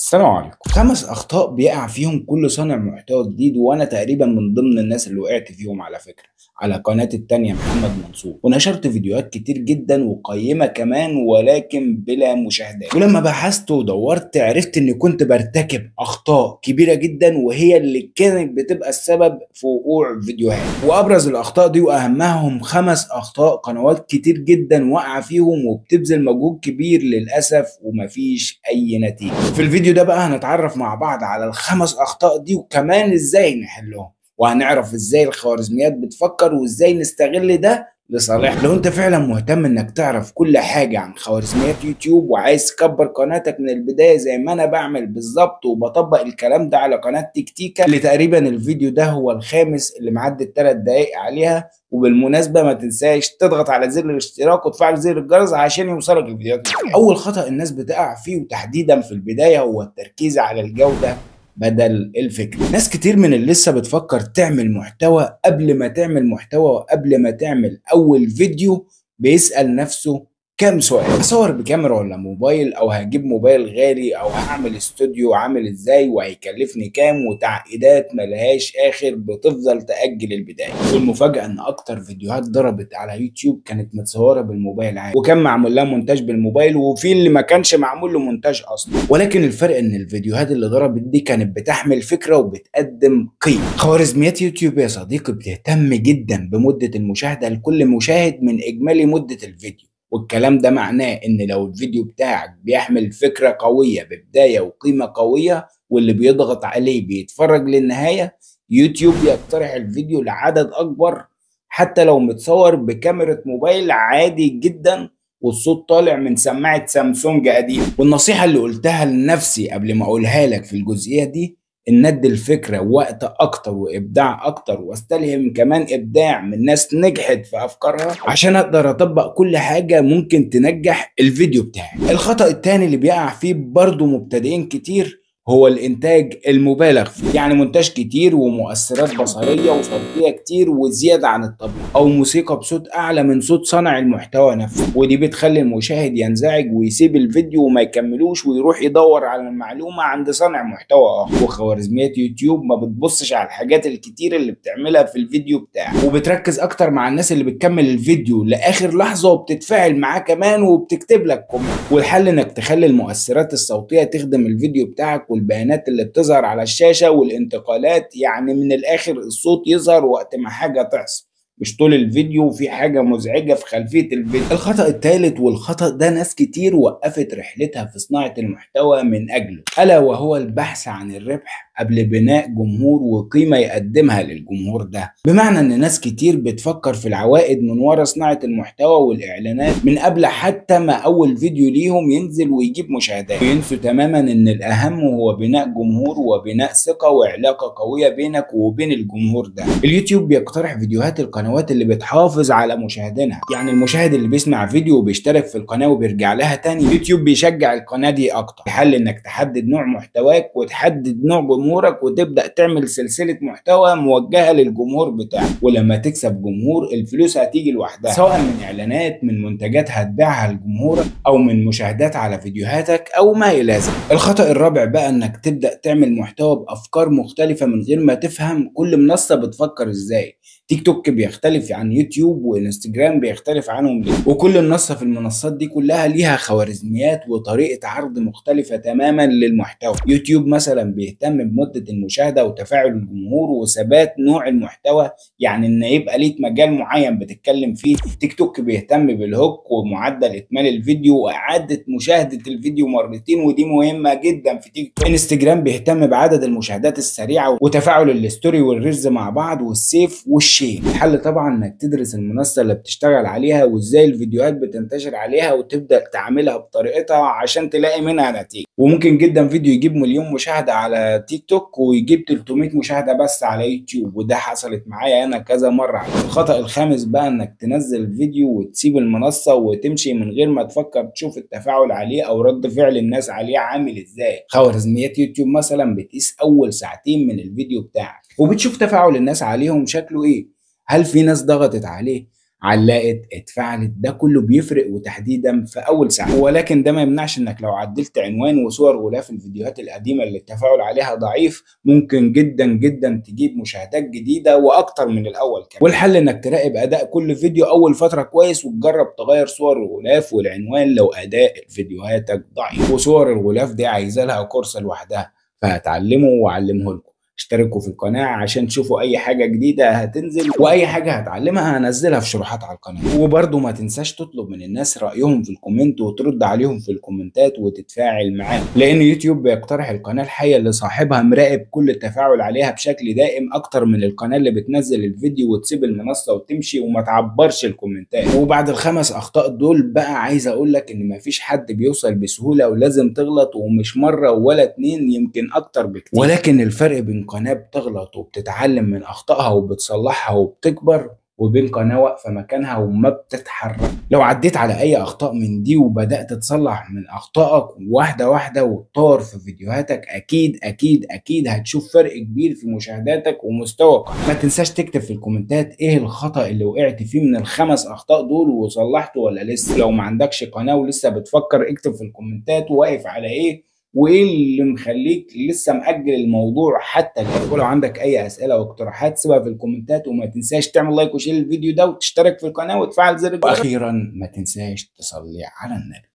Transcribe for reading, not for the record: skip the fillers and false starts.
السلام عليكم. 5 أخطاء بيقع فيهم كل صانع محتوى جديد، وأنا تقريبا من ضمن الناس اللي وقعت فيهم على فكرة. على قناتي التانية محمد منصور، ونشرت فيديوهات كتير جدا وقيمة كمان، ولكن بلا مشاهدات. ولما بحثت ودورت عرفت إني كنت برتكب أخطاء كبيرة جدا، وهي اللي كانت بتبقى السبب في وقوع فيديوهات. وأبرز الأخطاء دي وأهمهم 5 أخطاء قنوات كتير جدا واقعة فيهم وبتبذل مجهود كبير للأسف ومفيش أي نتيجة. في الفيديو ده بقى هنتعرف مع بعض على ال5 أخطاء دي، وكمان ازاي نحلهم، وهنعرف ازاي الخوارزميات بتفكر وازاي نستغل ده لصالحنا. لو انت فعلا مهتم انك تعرف كل حاجة عن خوارزميات يوتيوب وعايز تكبر قناتك من البداية زي ما انا بعمل بالظبط، وبطبق الكلام ده على قناة تكتيكا اللي تقريبا الفيديو ده هو الخامس اللي معدي ال3 دقايق عليها. وبالمناسبة ما تنساش تضغط على زر الاشتراك وتفعل زر الجرس عشان يوصلك الفيديوهات. اول خطأ الناس بتقع فيه وتحديدا في البداية هو التركيز على الجودة بدل الفكرة. ناس كتير من اللي لسه بتفكر تعمل محتوى قبل ما تعمل محتوى وقبل ما تعمل اول فيديو بيسأل نفسه كام سؤال: هصور بكاميرا ولا موبايل، او هجيب موبايل غالي، او هعمل استوديو عامل ازاي وهيكلفني كام، وتعقيدات ملهاش اخر بتفضل تأجل البداية. والمفاجأة ان اكتر فيديوهات ضربت على يوتيوب كانت متصورة بالموبايل عادي، وكان معمول لها مونتاج بالموبايل، وفي اللي ما كانش معمول له مونتاج اصلا. ولكن الفرق ان الفيديوهات اللي ضربت دي كانت بتحمل فكرة وبتقدم قيمة. خوارزميات يوتيوب يا صديقي بتهتم جدا بمدة المشاهدة لكل مشاهد من اجمالي مدة الفيديو. والكلام ده معناه ان لو الفيديو بتاعك بيحمل فكرة قوية ببداية وقيمة قوية واللي بيضغط عليه بيتفرج للنهاية، يوتيوب يقترح الفيديو لعدد اكبر حتى لو متصور بكاميرا موبايل عادي جدا والصوت طالع من سماعة سامسونج قديم. والنصيحة اللي قلتها لنفسي قبل ما اقولها لك في الجزئية دي ان ادي الفكره وقت اكتر وابداع اكتر، واستلهم كمان ابداع من ناس نجحت في افكارها عشان اقدر اطبق كل حاجه ممكن تنجح الفيديو بتاعي. الخطأ التاني اللي بيقع فيه برضه مبتدئين كتير هو الانتاج المبالغ فيه، يعني مونتاج كتير ومؤثرات بصريه وصوتيه كتير وزياده عن الطبيعي، او موسيقى بصوت اعلى من صوت صانع المحتوى نفسه. ودي بتخلي المشاهد ينزعج ويسيب الفيديو وما يكملوش ويروح يدور على المعلومه عند صانع محتوى اخر. وخوارزميات يوتيوب ما بتبصش على الحاجات الكتير اللي بتعملها في الفيديو بتاعك، وبتركز اكتر مع الناس اللي بتكمل الفيديو لاخر لحظه وبتتفاعل معاه كمان وبتكتب لك كومنت. والحل انك تخلي المؤثرات الصوتيه تخدم الفيديو بتاعك، والبيانات اللي بتظهر على الشاشه والانتقالات، يعني من الاخر الصوت يظهر وقت ما حاجه تحصل، مش طول الفيديو وفي حاجة مزعجة في خلفية الفيديو. الخطأ الثالث، والخطأ ده ناس كتير وقفت رحلتها في صناعة المحتوى من أجله، ألا وهو البحث عن الربح قبل بناء جمهور وقيمة يقدمها للجمهور ده. بمعنى إن ناس كتير بتفكر في العوائد من ورا صناعة المحتوى والإعلانات من قبل حتى ما أول فيديو ليهم ينزل ويجيب مشاهدات، وينسوا تماما إن الأهم هو بناء جمهور وبناء ثقة وعلاقة قوية بينك وبين الجمهور ده. اليوتيوب بيقترح فيديوهات القنوات اللي بتحافظ على مشاهدينها، يعني المشاهد اللي بيسمع فيديو وبيشترك في القناة وبيرجع لها تاني، يوتيوب بيشجع القناة دي أكتر. الحل إنك تحدد نوع محتواك وتحدد نوع جمهورك وتبدأ تعمل سلسلة محتوى موجهة للجمهور بتاعك، ولما تكسب جمهور الفلوس هتيجي لوحدها، سواء من إعلانات، من منتجات هتبيعها لجمهورك، أو من مشاهدات على فيديوهاتك، أو ما إلى ذلك. الخطأ الرابع بقى إنك تبدأ تعمل محتوى بأفكار مختلفة من غير ما تفهم كل منصة بتفكر إزاي. تيك توك بيختلف عن يوتيوب، وانستجرام بيختلف عنهم ليه، وكل منصة في المنصات دي كلها ليها خوارزميات وطريقة عرض مختلفة تماما للمحتوى. يوتيوب مثلا بيهتم بمدة المشاهدة وتفاعل الجمهور وثبات نوع المحتوى، يعني ان يبقى ليك مجال معين بتتكلم فيه. تيك توك بيهتم بالهوك ومعدل اتمال الفيديو واعادة مشاهدة الفيديو مرتين، ودي مهمة جدا في تيك توك. انستجرام بيهتم بعدد المشاهدات السريعة وتفاعل الستوري والريلز مع بعض والسيف والشير. الحل طبعا انك تدرس المنصة اللي بتشتغل عليها وازاي الفيديوهات بتنتشر عليها وتبدأ تعملها بطريقتها عشان تلاقي منها نتيجة. وممكن جدا فيديو يجيب مليون مشاهدة على تيك توك ويجيب 300 مشاهدة بس على يوتيوب، وده حصلت معايا انا كذا مرة. الخطأ الخامس بقى انك تنزل فيديو وتسيب المنصة وتمشي من غير ما تفكر تشوف التفاعل عليه او رد فعل الناس عليه عامل ازاي. خوارزميات يوتيوب مثلا بتقيس اول ساعتين من الفيديو بتاعك، وبتشوف تفاعل الناس عليهم شكله ايه. هل في ناس ضغطت عليه علقت، اتفعلت، ده كله بيفرق وتحديدا في اول ساعه. ولكن ده ما يمنعش انك لو عدلت عنوان وصور غلاف الفيديوهات القديمه اللي التفاعل عليها ضعيف ممكن جدا جدا تجيب مشاهدات جديده واكتر من الاول كمان. والحل انك تراقب اداء كل فيديو اول فتره كويس، وتجرب تغير صور الغلاف والعنوان لو اداء فيديوهاتك ضعيف. وصور الغلاف دي عايزه لها كورس لوحدها، فهتعلمه واعلمه لكم. اشتركوا في القناة عشان تشوفوا أي حاجة جديدة هتنزل، وأي حاجة هتعلمها هنزلها في شروحات على القناة. وبرضه ما تنساش تطلب من الناس رأيهم في الكومنت وترد عليهم في الكومنتات وتتفاعل معاهم، لأن يوتيوب بيقترح القناة الحية اللي صاحبها مراقب كل التفاعل عليها بشكل دائم أكتر من القناة اللي بتنزل الفيديو وتسيب المنصة وتمشي وما تعبرش الكومنتات. وبعد الخمس أخطاء دول بقى عايز أقول لك إن مفيش حد بيوصل بسهولة، ولازم تغلط، ومش مرة ولا اتنين، يمكن أكتر بكتير. ولكن الفرق بين قناة بتغلط وبتتعلم من أخطائها وبتصلحها وبتكبر، وبين قناة واقفة مكانها وما بتتحرك. لو عديت على أي أخطاء من دي وبدأت تصلح من أخطائك واحدة واحدة وتطور في فيديوهاتك، أكيد أكيد أكيد هتشوف فرق كبير في مشاهداتك ومستوى القناة. ما تنساش تكتب في الكومنتات إيه الخطأ اللي وقعت فيه من الخمس أخطاء دول وصلحته ولا لسه. لو ما عندكش قناة ولسه بتفكر، اكتب في الكومنتات واقف على إيه وايه اللي مخليك لسه مأجل الموضوع حتى الآن. ولو عندك اي اسئله واقتراحات سيبها في الكومنتات، وما تنساش تعمل لايك وشير الفيديو ده وتشترك في القناه وتفعل زر الجرس. واخيرا ما تنساش تصلي على النبي.